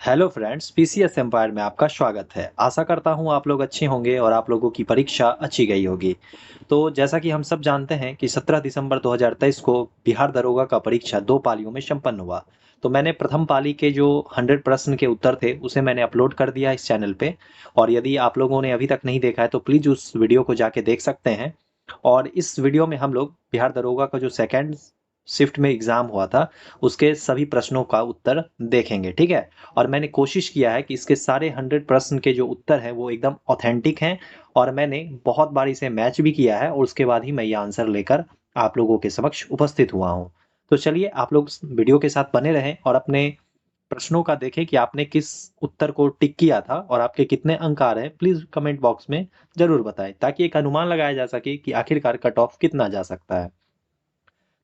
Hello friends, PCS empire में आपका स्वागत है। आशा करता हूँ आप लोग अच्छे होंगे और आप लोगों की परीक्षा अच्छी गई होगी। तो जैसा कि हम सब जानते हैं कि 17 दिसंबर 2023 को बिहार दरोगा का परीक्षा 2 पालियों में संपन्न हुआ। तो मैंने प्रथम पाली के जो 100 प्रश्न के उत्तर थे उसे मैंने अपलोड कर दिया इस चैनल पे। और यदि आप लोगों ने अभी तक नहीं देखा है तो प्लीज़ उस वीडियो को जाके देख सकते हैं। और इस वीडियो में हम लोग बिहार दरोगा का जो सेकेंड शिफ्ट में एग्ज़ाम हुआ था उसके सभी प्रश्नों का उत्तर देखेंगे, ठीक है। और मैंने कोशिश किया है कि इसके सारे 100 प्रश्न के जो उत्तर हैं वो एकदम ऑथेंटिक हैं। और मैंने बहुत बार इसे मैच भी किया है और उसके बाद ही मैं ये आंसर लेकर आप लोगों के समक्ष उपस्थित हुआ हूँ। तो चलिए आप लोग वीडियो के साथ बने रहें और अपने प्रश्नों का देखें कि आपने किस उत्तर को टिक किया था और आपके कितने अंक आ रहे हैं। प्लीज कमेंट बॉक्स में जरूर बताएं ताकि एक अनुमान लगाया जा सके कि आखिरकार कट ऑफ कितना जा सकता है।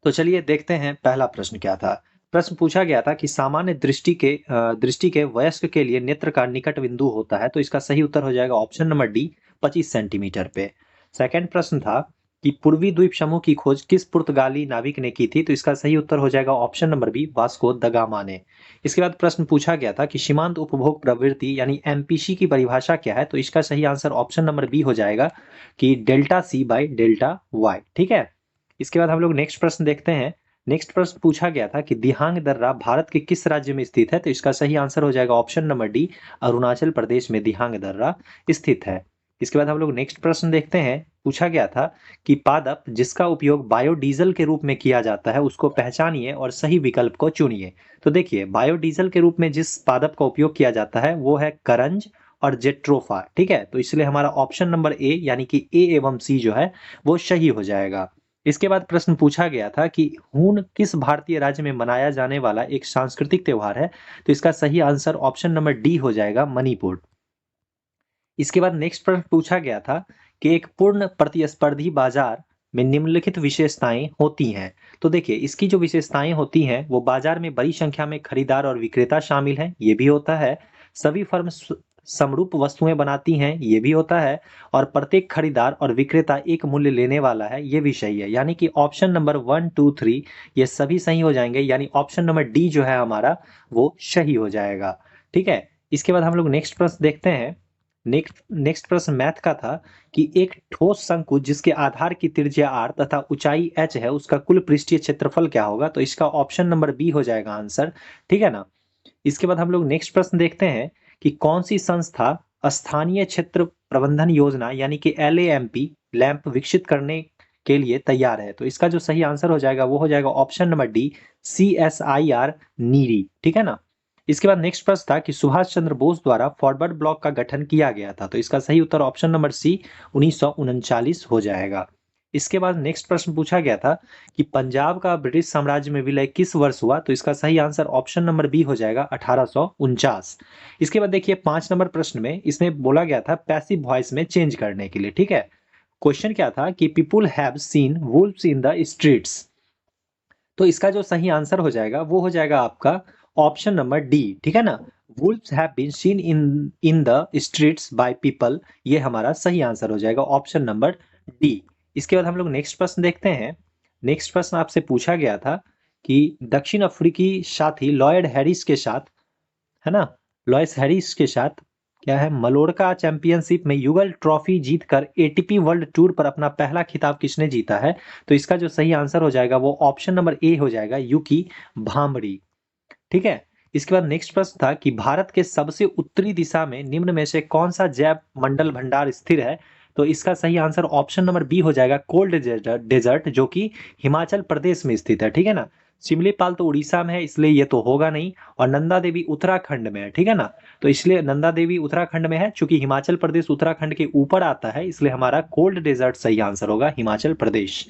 तो चलिए देखते हैं पहला प्रश्न क्या था। प्रश्न पूछा गया था कि सामान्य दृष्टि के वयस्क के लिए नेत्र का निकट बिंदु होता है, तो इसका सही उत्तर हो जाएगा ऑप्शन नंबर डी, 25 सेंटीमीटर पे। सेकंड प्रश्न था कि पूर्वी द्वीप समूह की खोज किस पुर्तगाली नाविक ने की थी, तो इसका सही उत्तर हो जाएगा option number B, Vasco da Gama ने। इसके बाद प्रश्न पूछा गया था कि सीमांत उपभोग प्रवृत्ति यानी एमपीसी की परिभाषा क्या है, तो इसका सही आंसर ऑप्शन नंबर बी हो जाएगा कि delta C by delta Y, ठीक है। इसके बाद हम लोग नेक्स्ट प्रश्न देखते हैं। नेक्स्ट प्रश्न पूछा गया था कि दिहांग दर्रा भारत के किस राज्य में स्थित है, तो इसका सही आंसर हो जाएगा option number D, Arunachal Pradesh में दिहांग दर्रा स्थित है। इसके बाद हम लोग नेक्स्ट प्रश्न देखते हैं। पूछा गया था कि पादप जिसका उपयोग बायोडीजल के रूप में किया जाता है उसको पहचानिए और सही विकल्प को चुनिए। तो देखिए, बायोडीजल के रूप में जिस पादप का उपयोग किया जाता है वो है करंज और जेट्रोफा, ठीक है। तो इसलिए हमारा ऑप्शन नंबर ए यानी कि ए एवं सी जो है वो सही हो जाएगा। इसके बाद प्रश्न पूछा गया था कि हून किस भारतीय राज्य में मनाया जाने वाला एक सांस्कृतिक त्योहार है, तो इसका सही आंसर ऑप्शन नंबर डी हो जाएगा, मणिपुर। इसके बाद नेक्स्ट प्रश्न पूछा गया था कि एक पूर्ण प्रतिस्पर्धी बाजार में निम्नलिखित विशेषताएं होती हैं। तो देखिए, इसकी जो विशेषताएं होती हैं वो बाजार में बड़ी संख्या में खरीदार और विक्रेता शामिल हैं, ये भी होता है। सभी फर्म समरूप वस्तुएं बनाती हैं, ये भी होता है। और प्रत्येक खरीदार और विक्रेता एक मूल्य लेने वाला है, ये भी सही है। यानी कि ऑप्शन नंबर 1 2 3 ये सभी सही हो जाएंगे, यानी ऑप्शन नंबर डी जो है हमारा वो सही हो जाएगा, ठीक है। इसके बाद हम लोग नेक्स्ट प्रश्न देखते हैं। नेक्स्ट नेक्स्ट प्रश्न मैथ का था कि एक ठोस शंकु जिसके आधार की त्रिज्या r तथा ऊंचाई h है उसका कुल पृष्ठीय क्षेत्रफल क्या होगा, तो इसका ऑप्शन नंबर बी हो जाएगा आंसर, ठीक है ना। इसके बाद हम लोग नेक्स्ट प्रश्न देखते हैं कि कौन सी संस्था स्थानीय क्षेत्र प्रबंधन योजना यानी कि LAMP लैंप विकसित करने के लिए तैयार है, तो इसका जो सही आंसर हो जाएगा वो हो जाएगा option number D, CSIR NEERI, ठीक है ना। इसके बाद नेक्स्ट प्रश्न था कि सुभाष चंद्र बोस द्वारा फॉरवर्ड ब्लॉक का गठन किया गया था, तो इसका सही उत्तर ऑप्शन नंबर सी, 1939 हो जाएगा। इसके बाद नेक्स्ट प्रश्न पूछा गया था कि पंजाब का ब्रिटिश साम्राज्य में विलय किस वर्ष हुआ, तो इसका सही आंसर ऑप्शन नंबर बी हो जाएगा, 1849। इसके बाद देखिए 5 नंबर प्रश्न में इसमें बोला गया था पैसिव वॉइस में चेंज करने के लिए, ठीक है। क्वेश्चन क्या था कि people have seen Wolves in the streets, तो इसका जो सही आंसर हो जाएगा वो हो जाएगा आपका ऑप्शन नंबर डी, ठीक है ना। Wolves have been seen in in the streets by people, ये हमारा सही आंसर हो जाएगा ऑप्शन नंबर डी। इसके बाद हम लोग नेक्स्ट प्रश्न देखते हैं। नेक्स्ट प्रश्न आपसे पूछा गया था कि दक्षिण अफ्रीकी साथी लॉयड हैरिस के साथ, है ना, लॉयस हैरिस के साथ क्या है, मलोरका चैंपियनशिप में युगल ट्रॉफी जीतकर एटीपी वर्ल्ड टूर पर अपना पहला खिताब किसने जीता है, तो इसका जो सही आंसर हो जाएगा वो ऑप्शन नंबर ए हो जाएगा, यूकी भांबरी, ठीक है। इसके बाद नेक्स्ट प्रश्न था कि भारत के सबसे उत्तरी दिशा में निम्न में से कौन सा जैव मंडल भंडार स्थिर है, तो इसका सही आंसर ऑप्शन नंबर बी हो जाएगा, कोल्ड डेजर्ट जो कि हिमाचल प्रदेश में स्थित है, ठीक है ना। सिमलीपाल तो उड़ीसा में है इसलिए ये तो होगा नहीं, और नंदा देवी उत्तराखंड में है, ठीक है ना। तो इसलिए नंदा देवी उत्तराखंड में है, चूंकि हिमाचल प्रदेश उत्तराखंड के ऊपर आता है इसलिए हमारा कोल्ड डेजर्ट सही आंसर होगा, हिमाचल प्रदेश।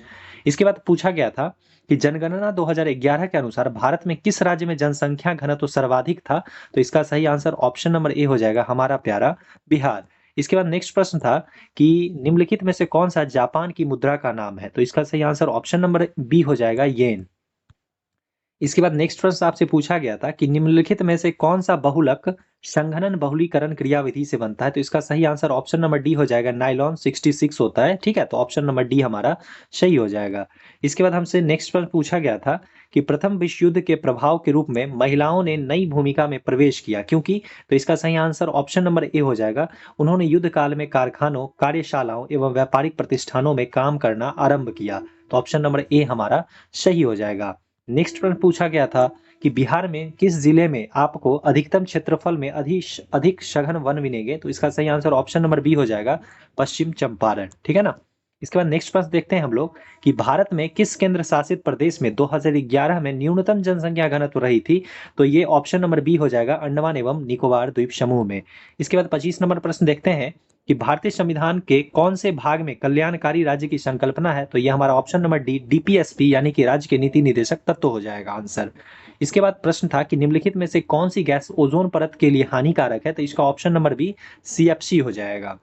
इसके बाद पूछा गया था कि जनगणना 2011 के अनुसार भारत में किस राज्य में जनसंख्या घनत्व सर्वाधिक था, तो इसका सही आंसर ऑप्शन नंबर ए हो जाएगा, हमारा प्यारा बिहार। इसके बाद नेक्स्ट प्रश्न था कि निम्नलिखित में से कौन सा जापान की मुद्रा का नाम है, तो इसका सही आंसर ऑप्शन नंबर बी हो जाएगा, येन। इसके बाद नेक्स्ट प्रश्न आपसे पूछा गया था कि निम्नलिखित में से कौन सा बहुलक संघनन बहुलीकरण क्रियाविधि से बनता है? तो इसका सही आंसर ऑप्शन नंबर डी हो जाएगा, नाइलॉन 66 होता है। ठीक है, तो ऑप्शन नंबर डी हमारा सही हो जाएगा। इसके बाद हमसे नेक्स्ट प्रश्न पूछा गया था कि प्रथम विश्व युद्ध के प्रभाव के रूप में महिलाओं ने नई भूमिका में प्रवेश किया, क्योंकि? तो इसका सही आंसर ऑप्शन नंबर ए हो जाएगा, उन्होंने युद्ध काल में कारखानों, कार्यशालाओं एवं व्यापारिक प्रतिष्ठानों में काम करना आरंभ किया। तो ऑप्शन नंबर ए हमारा सही हो जाएगा। नेक्स्ट प्रश्न पूछा गया था कि बिहार में किस जिले में आपको अधिकतम क्षेत्रफल में अधिक सघन वन मिलेंगे? तो इसका सही आंसर ऑप्शन नंबर बी हो जाएगा, पश्चिम चंपारण। ठीक है ना। इसके बाद नेक्स्ट प्रश्न देखते हैं हम लोग कि भारत में किस केंद्र शासित प्रदेश में 2011 में न्यूनतम जनसंख्या घनत्व रही थी? तो ये ऑप्शन नंबर बी हो जाएगा, अंडमान एवं निकोबार द्वीप समूह में। इसके बाद 25 नंबर प्रश्न देखते हैं कि भारतीय संविधान के कौन से भाग में कल्याणकारी राज्य की संकल्पना है? तो यह हमारा ऑप्शन नंबर डी, डीपीएसपी यानी कि राज्य के नीति निदेशक तत्व हो जाएगा आंसर। इसके बाद प्रश्न था कि निम्नलिखित में से कौन सी गैस ओजोन परत के लिए हानिकारक है? तो इसका ऑप्शन नंबर बी, सीएफसी हो जाएगा।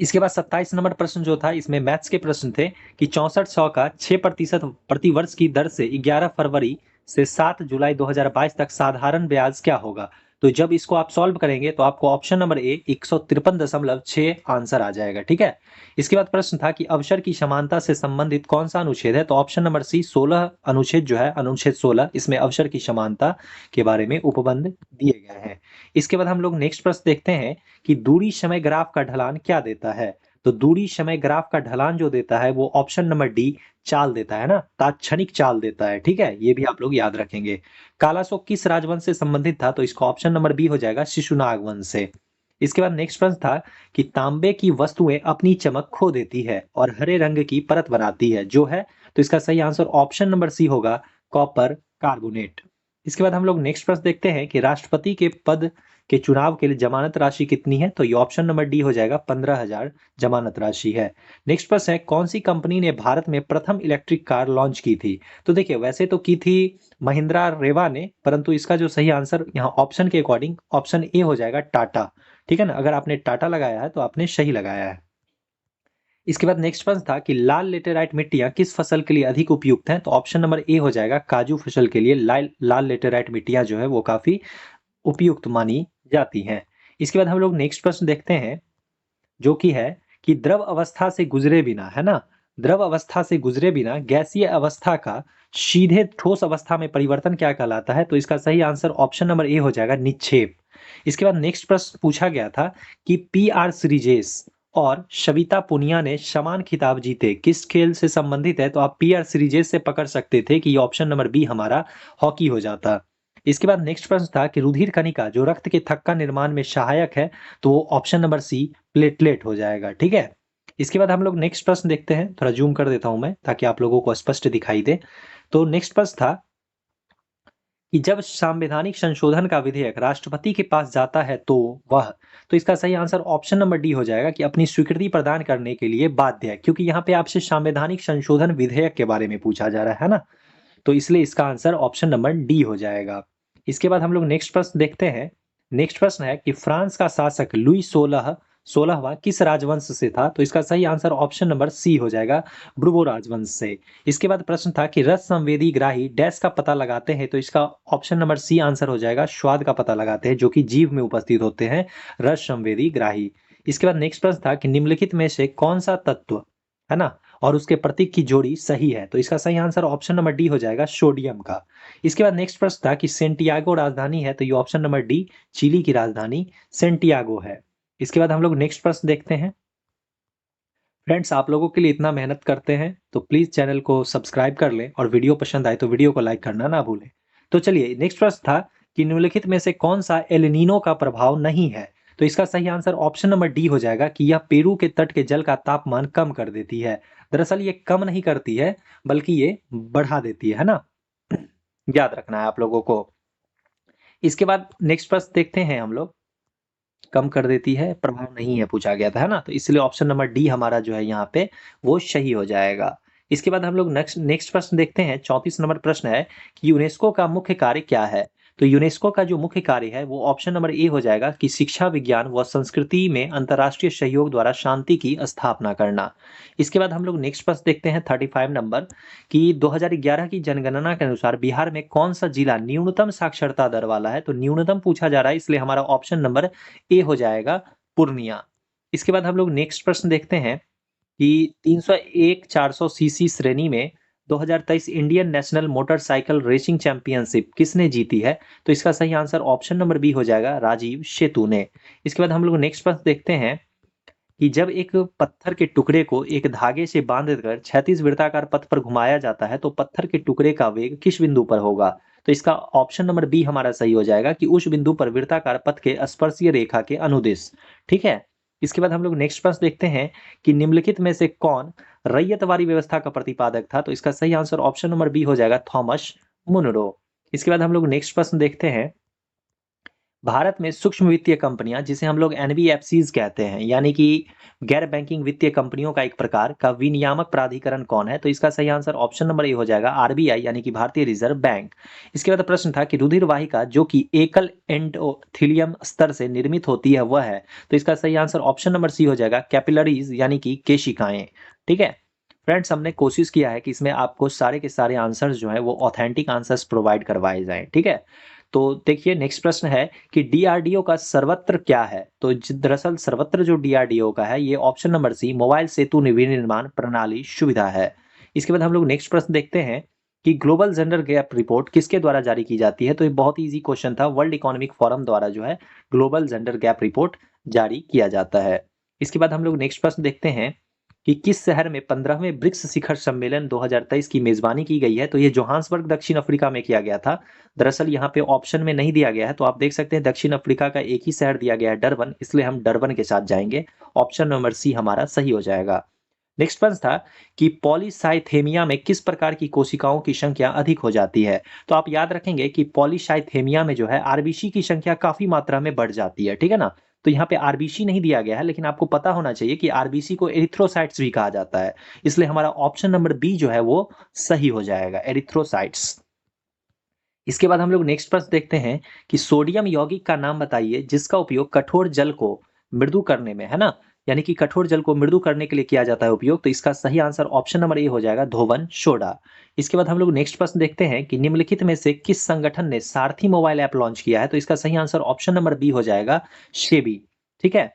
इसके बाद 27 नंबर प्रश्न जो था, इसमें मैथ्स के प्रश्न थे कि 6400 का 6% प्रतिवर्ष की दर से 11 फरवरी से 7 जुलाई 2022 तक साधारण ब्याज क्या होगा? तो जब इसको आप सॉल्व करेंगे तो आपको ऑप्शन नंबर ए 153.6 आंसर आ जाएगा। ठीक है। इसके बाद प्रश्न था कि अवसर की समानता से संबंधित कौन सा अनुच्छेद है? तो ऑप्शन नंबर सी, 16 अनुच्छेद जो है, अनुच्छेद 16, इसमें अवसर की समानता के बारे में उपबंध दिए गए हैं। इसके बाद हम लोग नेक्स्ट प्रश्न देखते हैं कि दूरी समय ग्राफ का ढलान क्या देता है? तो दूरी समय ग्राफ का ढलान जो देता है वो ऑप्शन नंबर डी, चाल देता है ना, तात्क्षणिक चाल देता है। ठीक है, ये भी आप लोग याद रखेंगे। कालाशोक किस राजवंश से संबंधित था? तो इसका ऑप्शन नंबर बी हो जाएगा, शिशुनाग वंश से। इसके बाद नेक्स्ट प्रश्न था कि तांबे की वस्तुएं अपनी चमक खो देती है और हरे रंग की परत बनाती है, जो है? तो इसका सही आंसर ऑप्शन नंबर सी होगा, कॉपर कार्बोनेट। इसके बाद हम लोग नेक्स्ट प्रश्न देखते हैं कि राष्ट्रपति के पद के चुनाव के लिए जमानत राशि कितनी है? तो ये ऑप्शन नंबर डी हो जाएगा, 15,000 जमानत राशि है। नेक्स्ट प्रश्न है, कौन सी कंपनी ने भारत में प्रथम इलेक्ट्रिक कार लॉन्च की थी? तो देखिए, वैसे तो की थी महिंद्रा रेवा ने, परंतु इसका जो सही आंसर यहाँ ऑप्शन के अकॉर्डिंग ऑप्शन ए हो जाएगा, टाटा। ठीक है ना, अगर आपने टाटा लगाया है तो आपने सही लगाया है। इसके बाद नेक्स्ट प्रश्न था कि लाल लेटेराइट मिट्टियां किस फसल के लिए अधिक उपयुक्त हैं? तो ऑप्शन नंबर ए हो जाएगा, काजू फसल के लिए लाल लेटेराइट मिट्टियां जो है वो काफी उपयुक्त मानी जाती हैं। इसके बाद हम लोग नेक्स्ट प्रश्न देखते हैं जो कि है कि द्रव अवस्था से गुजरे बिना, है ना, द्रव अवस्था से गुजरे बिना गैसीय अवस्था का सीधे ठोस अवस्था में परिवर्तन क्या कहलाता है? तो इसका सही आंसर ऑप्शन नंबर ए हो जाएगा, निक्षेप। इसके बाद नेक्स्ट प्रश्न पूछा गया था कि पीआर श्रीजेश और सविता पुनिया ने समान खिताब जीते, किस खेल से संबंधित है? तो आप पीआर श्रीजेश से पकड़ सकते थे कि ये ऑप्शन नंबर बी हमारा हॉकी हो जाता। इसके बाद नेक्स्ट प्रश्न था कि रुधिर कणिका जो रक्त के थक्का निर्माण में सहायक है, तो वो ऑप्शन नंबर सी, प्लेटलेट हो जाएगा। ठीक है। इसके बाद हम लोग नेक्स्ट प्रश्न देखते हैं, थोड़ा जूम कर देता हूं मैं ताकि आप लोगों को स्पष्ट दिखाई दे। तो नेक्स्ट प्रश्न था कि जब संवैधानिक संशोधन का विधेयक राष्ट्रपति के पास जाता है तो वह, तो इसका सही आंसर ऑप्शन नंबर डी हो जाएगा कि अपनी स्वीकृति प्रदान करने के लिए बाध्य है, क्योंकि यहाँ पे आपसे संवैधानिक संशोधन विधेयक के बारे में पूछा जा रहा है ना, तो इसलिए इसका आंसर ऑप्शन नंबर डी हो जाएगा। इसके बाद हम लोग नेक्स्ट प्रश्न देखते हैं। नेक्स्ट प्रश्न है कि फ्रांस का शासक लुई 16वां किस राजवंश से था? तो इसका सही आंसर ऑप्शन नंबर सी हो जाएगा, ब्रुबो राजवंश से। इसके बाद प्रश्न था कि रस संवेदी ग्राही डैश का पता लगाते हैं, तो इसका ऑप्शन नंबर सी आंसर हो जाएगा, स्वाद का पता लगाते हैं, जो कि जीभ में उपस्थित होते हैं रस संवेदी ग्राही। इसके बाद नेक्स्ट प्रश्न था कि निम्नलिखित में से कौन सा तत्व, है ना, और उसके प्रतीक की जोड़ी सही है? तो इसका सही आंसर ऑप्शन नंबर डी हो जाएगा, सोडियम का। इसके बाद नेक्स्ट प्रश्न था कि सेंटियागो राजधानी है, तो ये ऑप्शन नंबर डी, चिली की राजधानी सेंटियागो है। इसके बाद हम लोग नेक्स्ट प्रश्न देखते हैं। फ्रेंड्स, आप लोगों के लिए इतना मेहनत करते हैं तो प्लीज चैनल को सब्सक्राइब कर लें और वीडियो पसंद आए तो वीडियो को लाइक करना ना भूलें। तो चलिए, नेक्स्ट प्रश्न था कि निम्नलिखित में से कौन सा एल नीनो का प्रभाव नहीं है? तो इसका सही आंसर ऑप्शन नंबर डी हो जाएगा कि यह पेरू के तट के जल का तापमान कम कर देती है। दरअसल ये कम नहीं करती है बल्कि ये बढ़ा देती है ना, याद रखना है आप लोगों को। इसके बाद नेक्स्ट प्रश्न देखते हैं हम लोग, कम कर देती है, प्रभाव नहीं है पूछा गया था, है ना, तो इसलिए ऑप्शन नंबर डी हमारा जो है यहाँ पे वो सही हो जाएगा। इसके बाद हम लोग नेक्स्ट प्रश्न देखते हैं। 34 नंबर प्रश्न है कि यूनेस्को का मुख्य कार्य क्या है? तो यूनेस्को का जो मुख्य कार्य है वो ऑप्शन नंबर ए हो जाएगा कि शिक्षा, विज्ञान व संस्कृति में अंतर्राष्ट्रीय सहयोग द्वारा शांति की स्थापना करना। इसके बाद हम लोग नेक्स्ट प्रश्न देखते हैं 35 नंबर कि 2011 की जनगणना के अनुसार बिहार में कौन सा जिला न्यूनतम साक्षरता दर वाला है। तो न्यूनतम पूछा जा रहा है, इसलिए हमारा ऑप्शन नंबर ए हो जाएगा पूर्णिया। इसके बाद हम लोग नेक्स्ट प्रश्न देखते हैं कि 301 400 सीसी श्रेणी में 2023 Indian national motorcycle racing championship किसने जीती है। तो इसका सही आंसर ऑप्शन नंबर बी हो जाएगा, राजीव सेतु ने। इसके बाद हम लोग नेक्स्ट प्रश्न देखते हैं कि जब एक पत्थर के टुकड़े को एक धागे से बांधकर क्षैतिज वृत्ताकार पथ पर घुमाया जाता है तो पत्थर के टुकड़े का वेग किस बिंदु पर होगा। तो इसका ऑप्शन नंबर बी हमारा सही हो जाएगा कि उस बिंदु पर वृत्ताकार पथ के स्पर्शीय रेखा के अनुदिश। ठीक है। इसके बाद हम लोग नेक्स्ट प्रश्न देखते हैं कि निम्नलिखित में से कौन रैयतवाड़ी व्यवस्था का प्रतिपादक था। तो इसका सही आंसर ऑप्शन नंबर बी हो जाएगा, थॉमस मुनरो। इसके बाद हम लोग नेक्स्ट प्रश्न देखते हैं, भारत में सूक्ष्म वित्तीय कंपनियां जिसे हम लोग एनबीएफसीज कहते हैं, यानी कि गैर बैंकिंग वित्तीय कंपनियों का एक प्रकार का विनियामक प्राधिकरण कौन है। तो इसका सही आंसर ऑप्शन नंबर ए हो जाएगा, आरबीआई, यानी कि भारतीय रिजर्व बैंक। इसके बाद प्रश्न था कि रुधिर वाहिका जो कि एकल एंडोथेलियम स्तर से निर्मित होती है वह है। तो इसका सही आंसर ऑप्शन नंबर सी हो जाएगा, कैपिलरीज, यानी कि केशिकाएं। ठीक है फ्रेंड्स, हमने कोशिश किया है कि इसमें आपको सारे के सारे आंसर्स जो है वो ऑथेंटिक आंसर्स प्रोवाइड करवाए जाएं। ठीक है, तो देखिए नेक्स्ट प्रश्न है कि डीआरडीओ का सर्वत्र क्या है। तो दरअसल सर्वत्र जो डीआरडीओ का है ये ऑप्शन नंबर सी, मोबाइल सेतु विनिर्माण प्रणाली सुविधा है। इसके बाद हम लोग नेक्स्ट प्रश्न देखते हैं कि ग्लोबल जेंडर गैप रिपोर्ट किसके द्वारा जारी की जाती है। तो ये बहुत इजी क्वेश्चन था, वर्ल्ड इकोनॉमिक फोरम द्वारा जो है ग्लोबल जेंडर गैप रिपोर्ट जारी किया जाता है। इसके बाद हम लोग नेक्स्ट प्रश्न देखते हैं कि किस शहर में 15वें ब्रिक्स शिखर सम्मेलन 2023 की मेजबानी की गई है। तो ये जोहान्सबर्ग दक्षिण अफ्रीका में किया गया था। दरअसल यहाँ पे ऑप्शन में नहीं दिया गया है, तो आप देख सकते हैं दक्षिण अफ्रीका का एक ही शहर दिया गया है, डरबन, इसलिए हम डरबन के साथ जाएंगे। ऑप्शन नंबर सी हमारा सही हो जाएगा। नेक्स्ट प्रश्न था कि पॉलीसाइथेमिया में किस प्रकार की कोशिकाओं की संख्या अधिक हो जाती है। तो आप याद रखेंगे कि पॉलीसाइथेमिया में जो है आरबीसी की संख्या काफी मात्रा में बढ़ जाती है। ठीक है ना, तो यहाँ पे आरबीसी नहीं दिया गया है, लेकिन आपको पता होना चाहिए कि आरबीसी को एरिथ्रोसाइट्स भी कहा जाता है, इसलिए हमारा ऑप्शन नंबर बी जो है वो सही हो जाएगा, एरिथ्रोसाइट्स। इसके बाद हम लोग नेक्स्ट प्रश्न देखते हैं कि सोडियम यौगिक का नाम बताइए जिसका उपयोग कठोर जल को मृदु करने में, है ना, यानी कि कठोर जल को मृदु करने के लिए किया जाता है उपयोग। तो इसका सही आंसर ऑप्शन नंबर ए हो जाएगा, धोवन सोडा। इसके बाद हम लोग नेक्स्ट प्रश्न देखते हैं कि निम्नलिखित में से किस संगठन ने सारथी मोबाइल ऐप लॉन्च किया है। तो इसका सही आंसर ऑप्शन नंबर बी हो जाएगा, सेबी। ठीक है,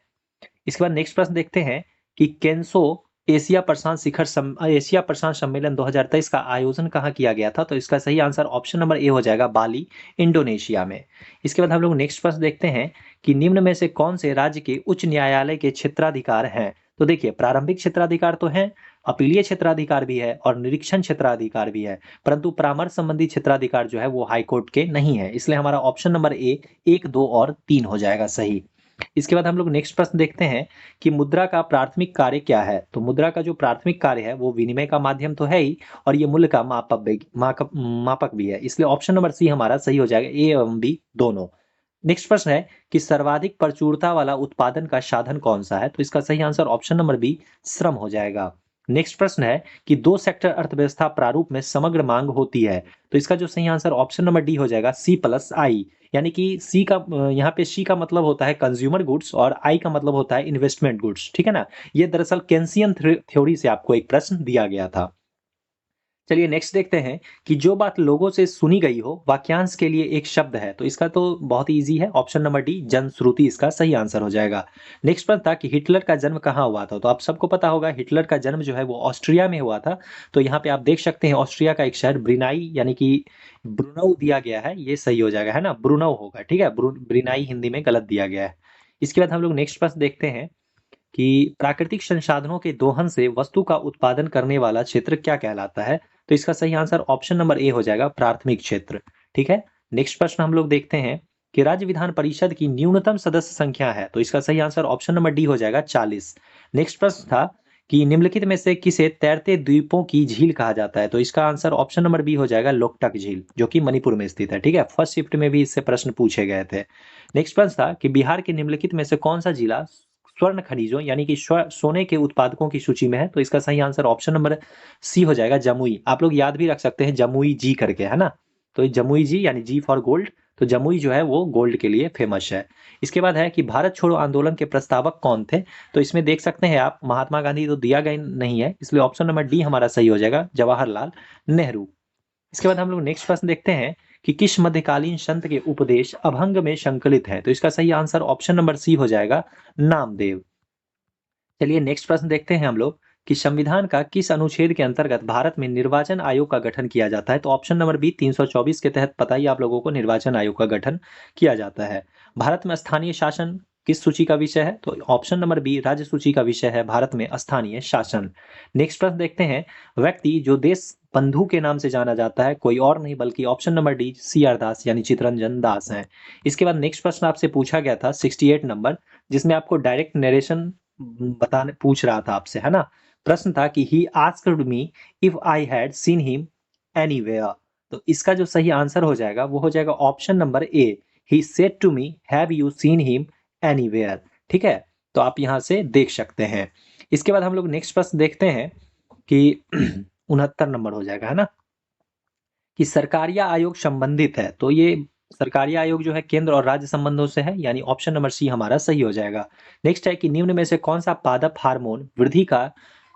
इसके बाद नेक्स्ट प्रश्न देखते हैं कि केंसो एशिया प्रशांत सम्मेलन 2023 का आयोजन कहाँ किया गया था। तो इसका सही आंसर ऑप्शन नंबर ए हो जाएगा, बाली, इंडोनेशिया में। इसके बाद हम लोग नेक्स्ट प्रश्न देखते हैं कि निम्न में से कौन से राज्य के उच्च न्यायालय के क्षेत्राधिकार हैं। तो देखिए प्रारंभिक क्षेत्राधिकार तो है, अपीलीय क्षेत्राधिकार भी है और निरीक्षण क्षेत्राधिकार भी है, परंतु परामर्श संबंधी क्षेत्राधिकार जो है वो हाईकोर्ट के नहीं है, इसलिए हमारा ऑप्शन नंबर ए 1, 2 और 3 हो जाएगा सही। इसके बाद हम लोग नेक्स्ट प्रश्न देखते हैं कि मुद्रा का प्राथमिक कार्य क्या है। तो मुद्रा का जो प्राथमिक कार्य है वो विनिमय का माध्यम तो है ही, और ये मूल्य का मापक भी है, इसलिए ऑप्शन नंबर सी हमारा सही हो जाएगा, ए एवं बी दोनों। नेक्स्ट प्रश्न है कि सर्वाधिक प्रचुरता वाला उत्पादन का साधन कौन सा है। तो इसका सही आंसर ऑप्शन नंबर बी, श्रम हो जाएगा। नेक्स्ट प्रश्न है कि 2 सेक्टर अर्थव्यवस्था प्रारूप में समग्र मांग होती है। तो इसका जो सही आंसर ऑप्शन नंबर डी हो जाएगा, C+I, यानी कि सी का यहाँ पे सी का मतलब होता है कंज्यूमर गुड्स और आई का मतलब होता है इन्वेस्टमेंट गुड्स। ठीक है ना, ये दरअसल केंसियन थ्योरी से आपको एक प्रश्न दिया गया था। चलिए नेक्स्ट देखते हैं कि जो बात लोगों से सुनी गई हो वाक्यांश के लिए एक शब्द है। तो इसका तो बहुत इजी है, ऑप्शन नंबर डी, जनश्रुति इसका सही आंसर हो जाएगा। नेक्स्ट प्रश्न था कि हिटलर का जन्म कहाँ हुआ था। तो आप सबको पता होगा हिटलर का जन्म जो है वो ऑस्ट्रिया में हुआ था। तो यहाँ पे आप देख सकते हैं ऑस्ट्रिया का एक शहर ब्रिनाई, यानी कि ब्रुनौ दिया गया है, ये सही हो जाएगा, है ना, ब्रुनौ होगा। ठीक है, ब्रिनाई हिंदी में गलत दिया गया है। इसके बाद हम लोग नेक्स्ट प्रश्न देखते हैं कि प्राकृतिक संसाधनों के दोहन से वस्तु का उत्पादन करने वाला क्षेत्र क्या कहलाता है। तो इसका सही आंसर ऑप्शन नंबर ए हो जाएगा, प्राथमिक क्षेत्र। ठीक है, नेक्स्ट प्रश्न हम लोग देखते हैं कि राज्य विधान परिषद की न्यूनतम सदस्य संख्या है। तो इसका सही आंसर ऑप्शन नंबर डी हो जाएगा, 40। नेक्स्ट प्रश्न था कि निम्नलिखित में से किसे तैरते द्वीपों की झील कहा जाता है। तो इसका आंसर ऑप्शन नंबर बी हो जाएगा, लोकटक झील, जो कि मणिपुर में स्थित है। ठीक है, फर्स्ट शिफ्ट में भी इससे प्रश्न पूछे गए थे। नेक्स्ट प्रश्न था कि बिहार के निम्नलिखित में से कौन सा जिला स्वर्ण खनिजों यानी कि सोने के उत्पादकों की सूची में है। तो इसका सही आंसर ऑप्शन नंबर सी हो जाएगा, जमुई। आप लोग याद भी रख सकते हैं जमुई जी करके, है ना, तो जमुई जी यानी जी फॉर गोल्ड, तो जमुई जो है वो गोल्ड के लिए फेमस है। इसके बाद है कि भारत छोड़ो आंदोलन के प्रस्तावक कौन थे? तो इसमें देख सकते हैं आप, महात्मा गांधी तो दिया गया नहीं है, इसलिए ऑप्शन नंबर डी हमारा सही हो जाएगा, जवाहरलाल नेहरू। इसके बाद हम लोग नेक्स्ट प्रश्न देखते हैं कि किस मध्यकालीन संत के उपदेश अभंग में संकलित है? तो इसका सही आंसर ऑप्शन नंबर सी हो जाएगा, नामदेव। चलिए नेक्स्ट प्रश्न देखते हैं हम लोग कि संविधान का किस अनुच्छेद के अंतर्गत भारत में निर्वाचन आयोग का गठन किया जाता है? तो ऑप्शन नंबर बी 324 के तहत पता ही आप लोगों को निर्वाचन आयोग का गठन किया जाता है। भारत में स्थानीय शासन किस सूची का विषय है? तो ऑप्शन नंबर बी राज्य सूची का विषय है, भारत में स्थानीय शासन। नेक्स्ट प्रश्न देखते हैं, व्यक्ति जो देश बंधु के नाम से जाना जाता है कोई और नहीं बल्कि option number D C R Das यानी चित्तरंजन दास हैं। इसके बाद नेक्स्ट प्रश्न आपसे पूछा गया था 68 नंबर, जिसमें आपको डायरेक्ट नरेशन बताने पूछ रहा था आपसे, है ना? प्रश्न था कि he asked me if I had seen him anywhere. तो इसका जो सही आंसर हो जाएगा वो हो जाएगा option number A, he said to me have you seen him anywhere. ठीक है, तो आप यहां से देख सकते हैं। इसके बाद हम लोग नेक्स्ट प्रश्न देखते हैं कि 69 नंबर हो जाएगा, है ना, कि सरकारिया आयोग संबंधित है। तो ये सरकारिया आयोग जो है केंद्र और राज्य संबंधों से है, यानी ऑप्शन नंबर सी हमारा सही हो जाएगा। नेक्स्ट है कि निम्न में से कौन सा पादप हार्मोन वृद्धि का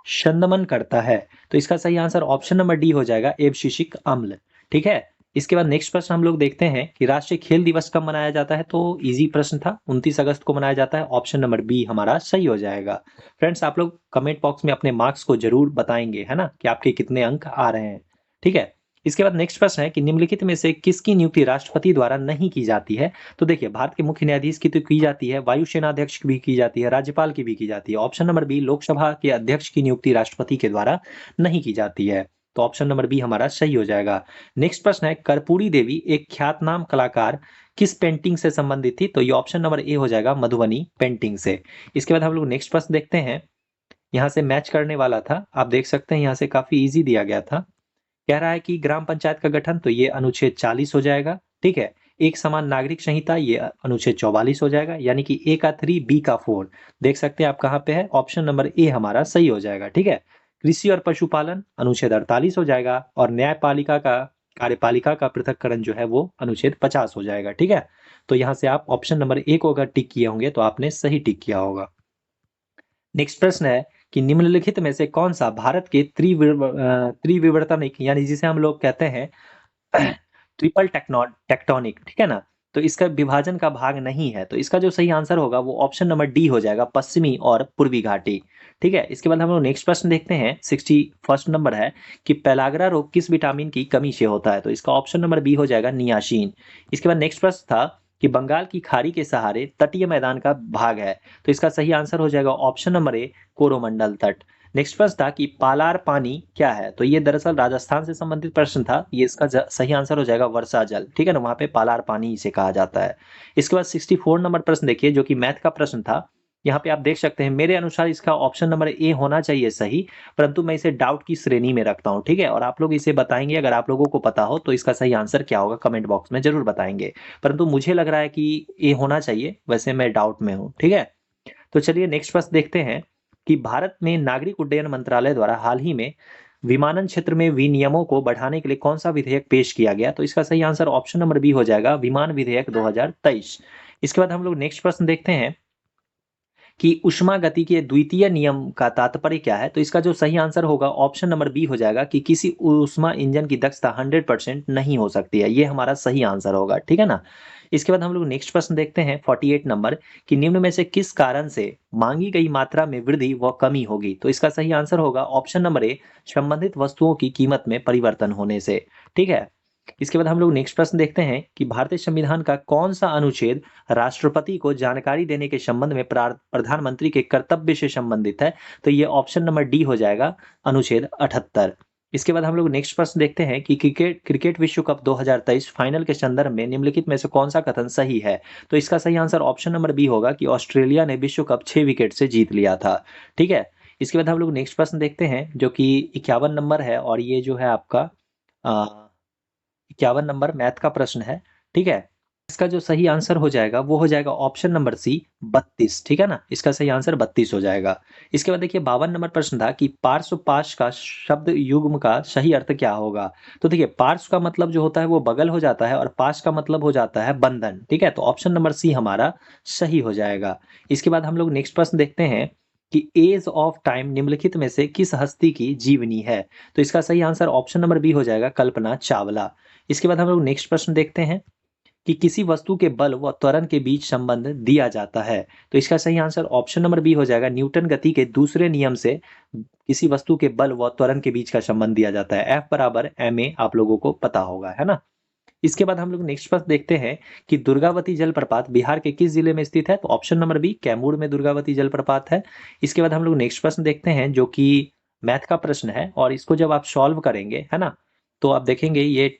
शमन करता है? तो इसका सही आंसर ऑप्शन नंबर डी हो जाएगा, एब्सिसिक अम्ल। ठीक है, इसके बाद नेक्स्ट प्रश्न हम लोग देखते हैं कि राष्ट्रीय खेल दिवस कब मनाया जाता है? तो इजी प्रश्न था, 29 अगस्त को मनाया जाता है, ऑप्शन नंबर बी हमारा सही हो जाएगा। फ्रेंड्स, आप लोग कमेंट बॉक्स में अपने मार्क्स को जरूर बताएंगे, है ना, कि आपके कितने अंक आ रहे हैं। ठीक है, इसके बाद नेक्स्ट प्रश्न है कि निम्नलिखित में से किसकी नियुक्ति राष्ट्रपति द्वारा नहीं की जाती है? तो देखिए, भारत के मुख्य न्यायाधीश की तो की जाती है, वायुसेना अध्यक्ष की भी की जाती है, राज्यपाल की भी की जाती है। ऑप्शन नंबर बी लोकसभा के अध्यक्ष की नियुक्ति राष्ट्रपति के द्वारा नहीं की जाती है, तो ऑप्शन नंबर बी हमारा सही हो जाएगा। नेक्स्ट प्रश्न है, कर्पूरी देवी एक ख्यातनाम कलाकार किस पेंटिंग से संबंधित थी? तो ये ऑप्शन नंबर ए हो जाएगा, मधुबनी पेंटिंग से। इसके बाद हम लोग नेक्स्ट प्रश्न देखते हैं, यहाँ से मैच करने वाला था, आप देख सकते हैं यहाँ से काफी इजी दिया गया था। कह रहा है कि ग्राम पंचायत का गठन, तो ये अनुच्छेद 40 हो जाएगा। ठीक है, एक समान नागरिक संहिता, ये अनुच्छेद 44 हो जाएगा, यानी कि ए का 3 बी का 4। देख सकते हैं आप कहाँ पे है, ऑप्शन नंबर ए हमारा सही हो जाएगा। ठीक है, कृषि और पशुपालन अनुच्छेद 48 हो जाएगा, और न्यायपालिका का कार्यपालिका का पृथक्करण जो है वो अनुच्छेद 50 हो जाएगा। ठीक है, तो यहाँ से आप ऑप्शन नंबर ए को अगर टिक किए होंगे तो आपने सही टिक किया होगा। नेक्स्ट प्रश्न है कि निम्नलिखित में से कौन सा भारत के त्रिविवर्तनिक यानी जिसे हम लोग कहते हैं ट्रिपल टेक्टोनिक, ठीक है ना, तो इसका विभाजन का भाग नहीं है? तो इसका जो सही आंसर होगा वो ऑप्शन नंबर डी हो जाएगा, पश्चिमी और पूर्वी घाटी। ठीक है, इसके बाद हम लोग नेक्स्ट प्रश्न देखते हैं, 61 नंबर है कि पेलाग्रा रोग किस विटामिन की कमी से होता है? तो इसका ऑप्शन नंबर बी हो जाएगा, नियासिन। इसके बाद नेक्स्ट प्रश्न था कि बंगाल की खाड़ी के सहारे तटीय मैदान का भाग है, तो इसका सही आंसर हो जाएगा ऑप्शन नंबर ए, कोरोमंडल तट। नेक्स्ट प्रश्न था कि पालार पानी क्या है? तो ये दरअसल राजस्थान से संबंधित प्रश्न था, ये इसका सही आंसर हो जाएगा वर्षा जल। ठीक है ना, वहां पे पालार पानी इसे कहा जाता है। इसके बाद 64 नंबर प्रश्न देखिए, जो कि मैथ का प्रश्न था। यहाँ पे आप देख सकते हैं, मेरे अनुसार इसका ऑप्शन नंबर ए होना चाहिए सही, परंतु मैं इसे डाउट की श्रेणी में रखता हूँ। ठीक है, और आप लोग इसे बताएंगे, अगर आप लोगों को पता हो तो इसका सही आंसर क्या होगा कमेंट बॉक्स में जरूर बताएंगे, परंतु मुझे लग रहा है कि ए होना चाहिए, वैसे मैं डाउट में हूँ। ठीक है, तो चलिए नेक्स्ट प्रश्न देखते हैं कि भारत में नागरिक उड्डयन मंत्रालय द्वारा हाल ही में विमानन क्षेत्र में विनियमों को बढ़ाने के लिए कौन सा विधेयक पेश किया गया? तो इसका सही आंसर ऑप्शन नंबर बी हो जाएगा, विमान विधेयक 2023। इसके बाद हम लोग नेक्स्ट प्रश्न देखते हैं कि ऊष्मा गति के द्वितीय नियम का तात्पर्य क्या है? तो इसका जो सही आंसर होगा ऑप्शन नंबर बी हो जाएगा कि किसी ऊष्मा इंजन की दक्षता 100% नहीं हो सकती है, ये हमारा सही आंसर होगा। ठीक है ना, इसके बाद हम लोग नेक्स्ट प्रश्न देखते हैं 48 नंबर कि निम्न में से किस कारण से मांगी गई मात्रा में वृद्धि व कमी होगी? तो इसका सही आंसर होगा ऑप्शन नंबर ए, संबंधित वस्तुओं की कीमत में परिवर्तन होने से। ठीक है, इसके बाद हम लोग नेक्स्ट प्रश्न देखते हैं कि भारतीय संविधान का कौन सा अनुच्छेद राष्ट्रपति को जानकारी देने के संबंध में प्रधानमंत्री के कर्तव्य से संबंधित है? तो ये ऑप्शन नंबर डी हो जाएगा, अनुच्छेद 78। इसके बाद हम लोग नेक्स्ट प्रश्न देखते हैं कि क्रिकेट विश्व कप 2023 फाइनल के संदर्भ में निम्नलिखित में से कौन सा कथन सही है? तो इसका सही आंसर ऑप्शन नंबर बी होगा कि ऑस्ट्रेलिया ने विश्व कप 6 विकेट से जीत लिया था। ठीक है, इसके बाद हम लोग नेक्स्ट प्रश्न देखते हैं जो कि 51 नंबर है, और ये जो है आपका 51 नंबर मैथ का प्रश्न है। ठीक है, इसका जो सही आंसर हो जाएगा वो हो जाएगा ऑप्शन नंबर सी 32, ठीक है ना। इसका सही आंसर 32 हो जाएगा। इसके बाद देखिए 52 नंबर प्रश्न था कि पार्श्वपाश का शब्द युग्म का सही अर्थ क्या होगा। तो देखिए पार्श्व का मतलब जो होता है वो बगल हो जाता है और पाश का मतलब हो जाता है बंधन, ठीक है। तो ऑप्शन नंबर सी हमारा सही हो जाएगा। इसके बाद हम लोग नेक्स्ट प्रश्न देखते हैं कि एज ऑफ टाइम निम्नलिखित में से किस हस्ती की जीवनी है। तो इसका सही आंसर ऑप्शन नंबर बी हो जाएगा, कल्पना चावला। इसके बाद हम लोग नेक्स्ट प्रश्न देखते हैं कि किसी वस्तु के बल व त्वरण के बीच संबंध दिया जाता है। तो इसका सही आंसर ऑप्शन नंबर बी हो जाएगा, न्यूटन गति के दूसरे नियम से किसी वस्तु के बल व त्वरण के बीच का संबंध दिया जाता है। F बराबर ma आप लोगों को पता होगा, है ना। इसके बाद हम लोग नेक्स्ट प्रश्न देखते हैं कि दुर्गावती जलप्रपात बिहार के किस जिले में स्थित है। तो ऑप्शन नंबर बी, कैमूर में दुर्गावती जलप्रपात है। इसके बाद हम लोग नेक्स्ट प्रश्न देखते हैं जो कि मैथ का प्रश्न है और इसको जब आप सॉल्व करेंगे, है ना, तो आप देखेंगे ये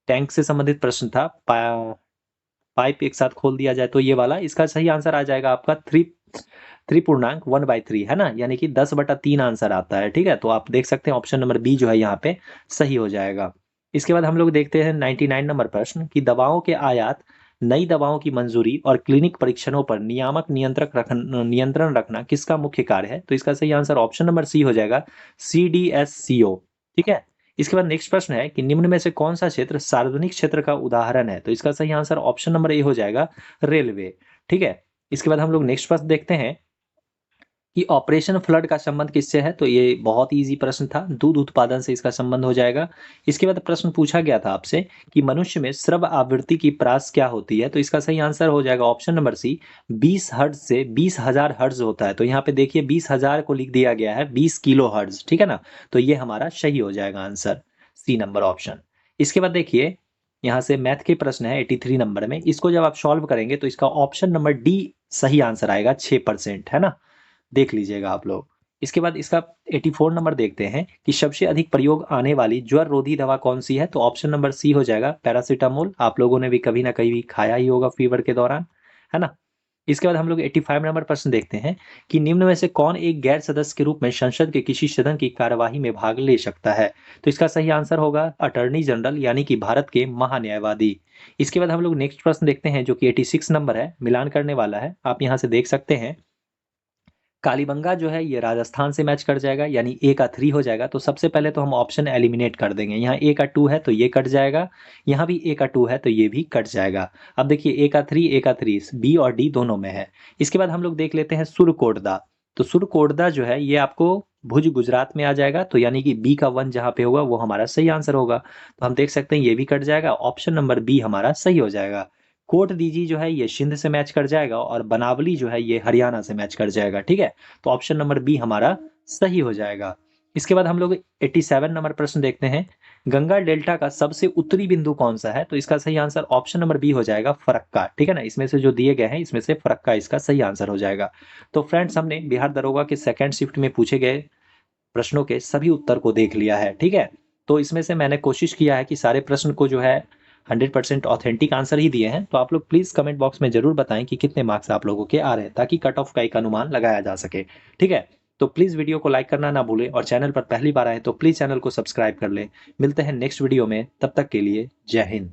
टैंक से संबंधित प्रश्न था। पाइप एक साथ खोल दिया जाए तो ये वाला, इसका सही आंसर आ जाएगा आपका 3 है ना, यानी कि 10/3 आंसर आता है, ठीक है। तो आप देख सकते हैं ऑप्शन नंबर बी जो है यहाँ पे सही हो जाएगा। इसके बाद हम लोग देखते हैं 99 नंबर प्रश्न कि दवाओं के आयात, नई दवाओं की मंजूरी और क्लिनिक परीक्षणों पर नियंत्रण रखना किसका मुख्य कार्य है। तो इसका सही आंसर ऑप्शन नंबर सी हो जाएगा, CDSCO, ठीक है। इसके बाद नेक्स्ट प्रश्न है कि निम्न में से कौन सा क्षेत्र सार्वजनिक क्षेत्र का उदाहरण है। तो इसका सही आंसर ऑप्शन नंबर ए हो जाएगा, रेलवे, ठीक है। इसके बाद हम लोग नेक्स्ट प्रश्न देखते हैं कि ऑपरेशन फ्लड का संबंध किससे है। तो ये बहुत इजी प्रश्न था, दूध उत्पादन से इसका संबंध हो जाएगा। इसके बाद प्रश्न पूछा गया था आपसे कि मनुष्य में श्रव आवृत्ति की प्रास क्या होती है। तो इसका सही आंसर हो जाएगा ऑप्शन नंबर सी, 20 हर्ट्ज से 20,000 हर्ट्ज होता है। तो यहाँ पे देखिए 20,000 को लिख दिया गया है 20 किलो हर्ट्ज, ठीक है ना। तो ये हमारा सही हो जाएगा आंसर, सी नंबर ऑप्शन। इसके बाद देखिए यहाँ से मैथ के प्रश्न है 83 नंबर में, इसको जब आप सॉल्व करेंगे तो इसका ऑप्शन नंबर डी सही आंसर आएगा, 6%, है ना। देख लीजिएगा आप लोग। इसके बाद इसका 84 नंबर देखते हैं कि सबसे अधिक प्रयोग आने वाली ज्वर रोधी दवा कौन सी है। तो ऑप्शन नंबर सी हो जाएगा, पैरासीटामोल। आप लोगों ने भी कभी ना कभी खाया ही होगा फीवर के दौरान, है ना। इसके बाद हम लोग 85 नंबर प्रश्न देखते हैं कि निम्न में से कौन एक गैर सदस्य के रूप में संसद के किसी सदन की कार्यवाही में भाग ले सकता है। तो इसका सही आंसर होगा अटॉर्नी जनरल, यानी कि भारत के महान्यायवादी। इसके बाद हम लोग नेक्स्ट प्रश्न देखते हैं जो कि 86 नंबर है, मिलान करने वाला है। आप यहाँ से देख सकते हैं कालीबंगा जो है ये राजस्थान से मैच कर जाएगा, यानी ए का 3 हो जाएगा। तो सबसे पहले तो हम ऑप्शन एलिमिनेट कर देंगे, यहाँ ए का 2 है तो ये कट जाएगा, यहाँ भी ए का 2 है तो ये भी कट जाएगा। अब देखिए ए का 3 बी और डी दोनों में है। इसके बाद हम लोग देख लेते हैं सुरकोटदा। तो सुरकोटदा जो है ये आपको भुज गुजरात में आ जाएगा, तो यानी कि बी का 1 जहाँ पे होगा वो हमारा सही आंसर होगा। तो हम देख सकते हैं ये भी कट जाएगा, ऑप्शन नंबर बी हमारा सही हो जाएगा। कोट दीजी जो है ये सिंध से मैच कर जाएगा और बनावली जो है ये हरियाणा से मैच कर जाएगा, ठीक है। तो ऑप्शन नंबर बी हमारा सही हो जाएगा। इसके बाद हम लोग 87 नंबर प्रश्न देखते हैं, गंगा डेल्टा का सबसे उत्तरी बिंदु कौन सा है। तो इसका सही आंसर ऑप्शन नंबर बी हो जाएगा, फरक्का, ठीक है ना। इसमें से जो दिए गए हैं इसमें से फरक्का इसका सही आंसर हो जाएगा। तो फ्रेंड्स हमने बिहार दरोगा के सेकेंड शिफ्ट में पूछे गए प्रश्नों के सभी उत्तर को देख लिया है, ठीक है। तो इसमें से मैंने कोशिश किया है कि सारे प्रश्न को जो है 100% ऑथेंटिक आंसर ही दिए हैं। तो आप लोग प्लीज कमेंट बॉक्स में जरूर बताएं कि कितने मार्क्स आप लोगों के आ रहे हैं, ताकि कट ऑफ का एक अनुमान लगाया जा सके, ठीक है। तो प्लीज वीडियो को लाइक करना ना भूलें और चैनल पर पहली बार आए तो प्लीज चैनल को सब्सक्राइब कर लें। मिलते हैं नेक्स्ट वीडियो में, तब तक के लिए जय हिंद।